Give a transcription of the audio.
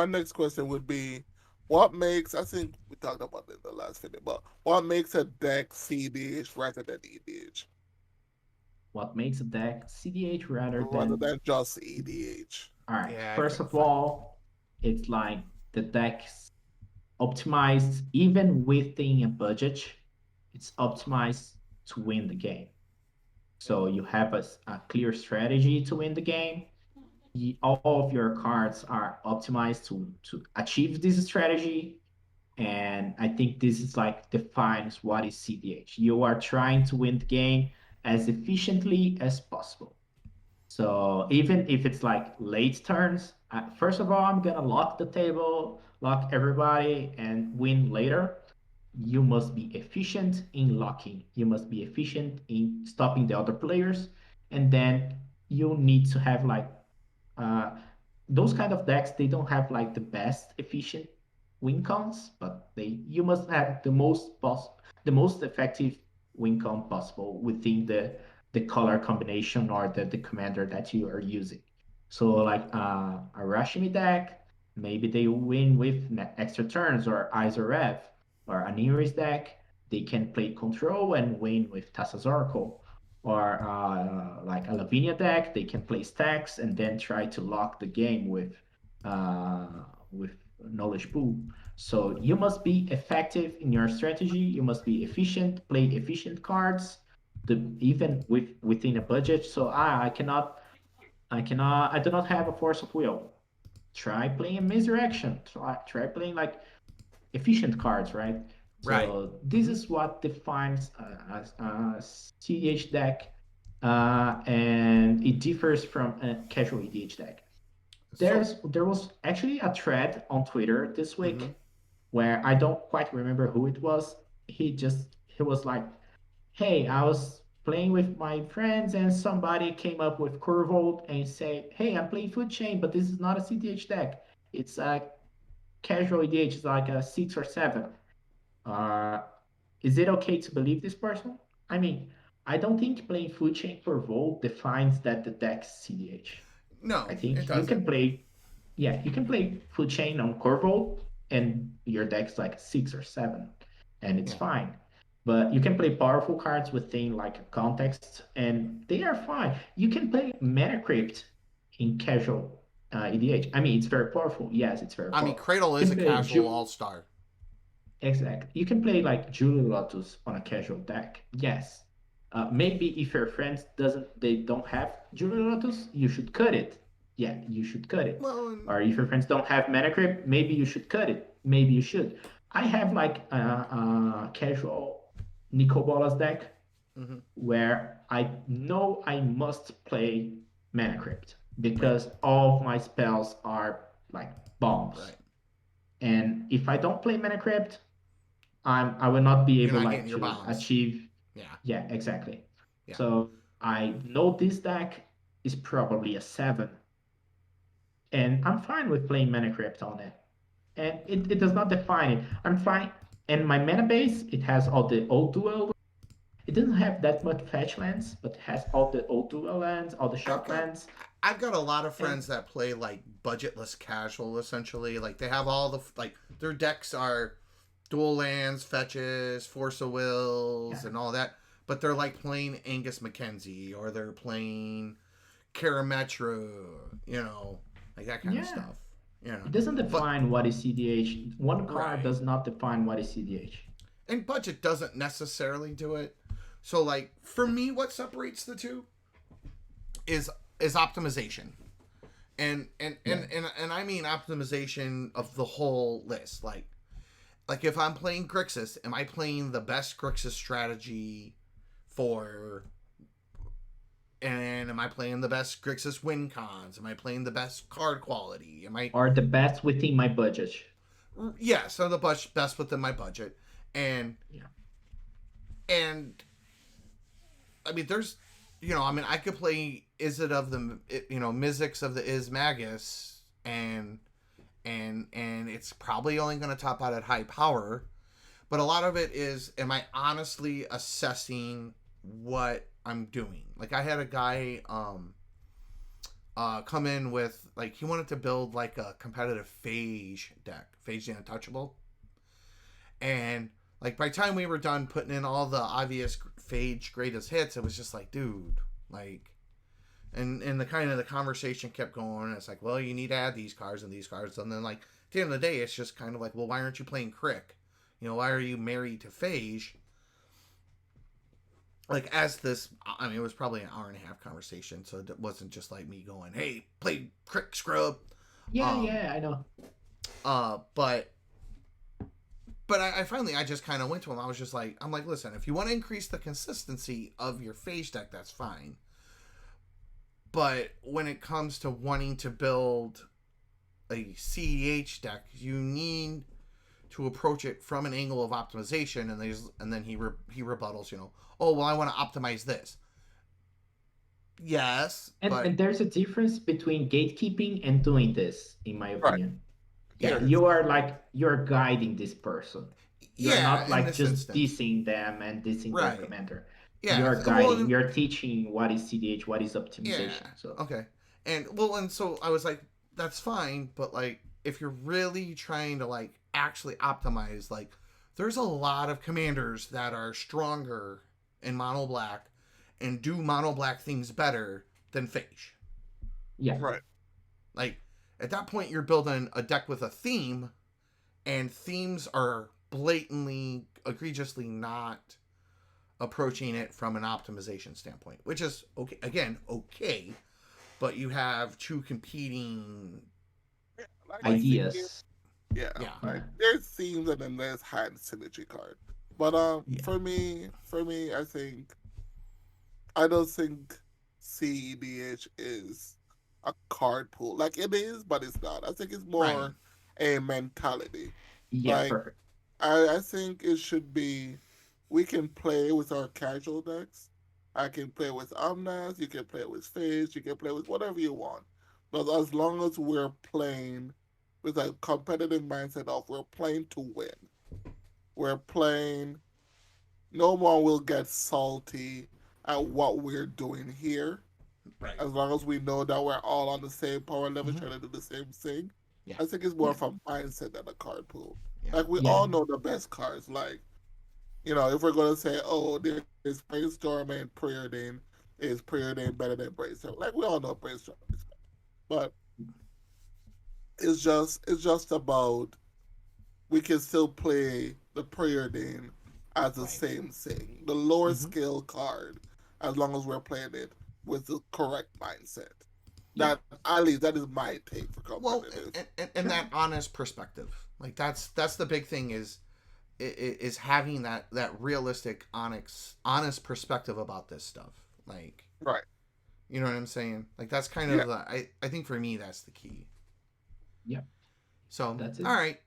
next question would be, what makes, I think we talked about it in the last video, but what makes a deck cEDH rather than EDH? What makes a deck cEDH rather Rather than... than just EDH. All right. Yeah, I First couldn't of find. all, it's like the deck's optimized even within a budget. It's optimized to win the game. So you have a clear strategy to win the game. All of your cards are optimized to achieve this strategy. And I think this is like defines what is cEDH. You are trying to win the game as efficiently as possible. So even if it's like late turns, first of all, I'm gonna lock the table, lock everybody, and win later. You must be efficient in locking. You must be efficient in stopping the other players, and then you need to have like uh, those kind of decks. They don't have like the best efficient win cons, but they you must have the most effective win con possible within the color combination or the commander that you are using. So like a Rashmi deck, maybe they win with extra turns or Eyes or Rev, or an Iris deck, they can play control and win with Tassa's Oracle. Or like a Lavinia deck, they can play stacks and then try to lock the game uh, with knowledge pool. So you must be effective in your strategy. You must be efficient, play efficient cards, even within a budget. So I do not have a force of will. Try playing a misdirection. Try playing like efficient cards, right? Right. So this Mm-hmm. is what defines a CEDH deck, and it differs from a casual EDH deck. So. There was actually a thread on Twitter this Mm-hmm. week where I don't quite remember who it was. He was like, "Hey, I was playing with my friends and somebody came up with Curvold and said, 'Hey, I'm playing Food Chain, but this is not a CTH deck. It's a casual EDH. It's like a 6 or 7. Uh, is it okay to believe this person?' I mean, I don't think playing Food Chain for Volt defines that the deck's CDH. I No, it think you doesn't. can play, yeah, you can play Food Chain on Corvo and your deck's like 6 or 7, and it's Yeah. fine. But you can play powerful cards within like a context, and they are fine. You can play Mana Crypt in casual EDH. I mean, it's very powerful. Yes, it's very I mean, powerful. Cradle You is can a play casual all star. Exactly. You can play like Julie Lotus on a casual deck. Yes. Maybe if your friends don't have Julie Lotus, you should cut it. Yeah, you should cut it. Well, Or if your friends don't have Mana Crypt, maybe you should cut it. Maybe you should. I have like a casual Nico Bolas deck mm-hmm. where I know I must play Mana Crypt Right. because all of my spells are like bombs. Right. And if I don't play Mana Crypt, I will not be You're able not like getting your to bombs. achieve. Yeah. Yeah, exactly. Yeah. So I know this deck is probably a 7, and I'm fine with playing Mana Crypt on it. And it does not define it. I'm fine. And my mana base, it has all the old dual. It doesn't have that much fetch lands, but it has all the old dual lands, all the I've short got lands. I've got a lot of And friends that play like budgetless casual essentially. Like they have all the like their decks are dual lands, fetches, force of wills, yeah, and all that. But they're like playing Angus Mackenzie or they're playing Karametra, like that kind of yeah. stuff. You know. It doesn't But define what is CDH. One card right. does not define what is CDH. And budget doesn't necessarily do it. So like for me what separates the two is optimization. Yeah. And I mean optimization of the whole list. Like if I'm playing Grixis, am I playing the best Grixis strategy for and am I playing the best Grixis win cons? Am I playing the best card quality? Am I Or the best within my budget. yeah, so the best within my budget. And Yeah. and I mean there's I mean I could play Izzet of the Mizzix of the Magus and it's probably only going to top out at high power. But a lot of it is, am I honestly assessing what I'm doing? Like I had a guy come in with like he wanted to build like a competitive phage deck, phage the untouchable, and like by the time we were done putting in all the obvious phage greatest hits, it was just like, dude, like, and the kind of the conversation kept going. It's like, well, you need to add these cards and these cards, and then like at the end of the day, it's just kind of like, well, why aren't you playing Crick? You know, why are you married to phage? Like as this, I mean, it was probably an hour and a half conversation, so it wasn't just like me going, "Hey, play Crick Scrub." Yeah, Um, yeah, I know. but I finally I just kind of went to him. I was just like, I'm like, listen, if you want to increase the consistency of your phage deck, that's fine. But when it comes to wanting to build a cEDH deck, you need to approach it from an angle of optimization, and then he rebuttals, you know, oh well, I want to optimize this. Yes, but And there's a difference between gatekeeping and doing this, in my Right. opinion. Yeah, Yes. you're guiding this person. You're yeah, not in like this just instance, dissing them and dissing their right? commander. Yeah, You're well, guiding, you're teaching what is CDH, what is yeah, optimization. So okay, and so I was like, that's fine, but like if you're really trying to like actually optimize, like there's a lot of commanders that are stronger in mono black and do mono black things better than Phage. yeah, Right. Like at that point, you're building a deck with a theme, and themes are blatantly, egregiously not approaching it from an optimization standpoint, which is okay. Again, okay, but you have two competing, Yeah, like like, see, ideas. yeah, yeah, like Yeah, there's themes and then there's hand synergy card. But yeah, for me, I don't think cEDH is a card pool. Like it is, but it's not. I think it's right, more a mentality. yeah, Like perfect. I think it should be we can play with our casual decks. I can play with Omnas, you can play with Phage, you can play with whatever you want. But as long as we're playing with a competitive mindset of we're playing to win. We're playing no one will get salty at what we're doing here. right, As long as we know that we're all on the same power level mm-hmm. trying to do the same thing. Yeah, I think it's more Yeah, of a mindset than a card pool. yeah, Like we yeah, all know the best cards. Like if we're gonna say, oh, there's brainstorm and preordain, is preordain better than brainstorm? Like we all know brainstorm is better, but it's just about we can still play the preordain as the right, same thing, the lower mm-hmm. skill card, as long as we're playing it with the correct mindset. yeah. That at least that is my take for Well, competitive. and Sure. that honest perspective, like that's the big thing is having that realistic, honest perspective about this stuff. Like, Right. you know what I'm saying? Like that's kind Yeah. of I think for me that's the key. Yeah, So that's it. all right,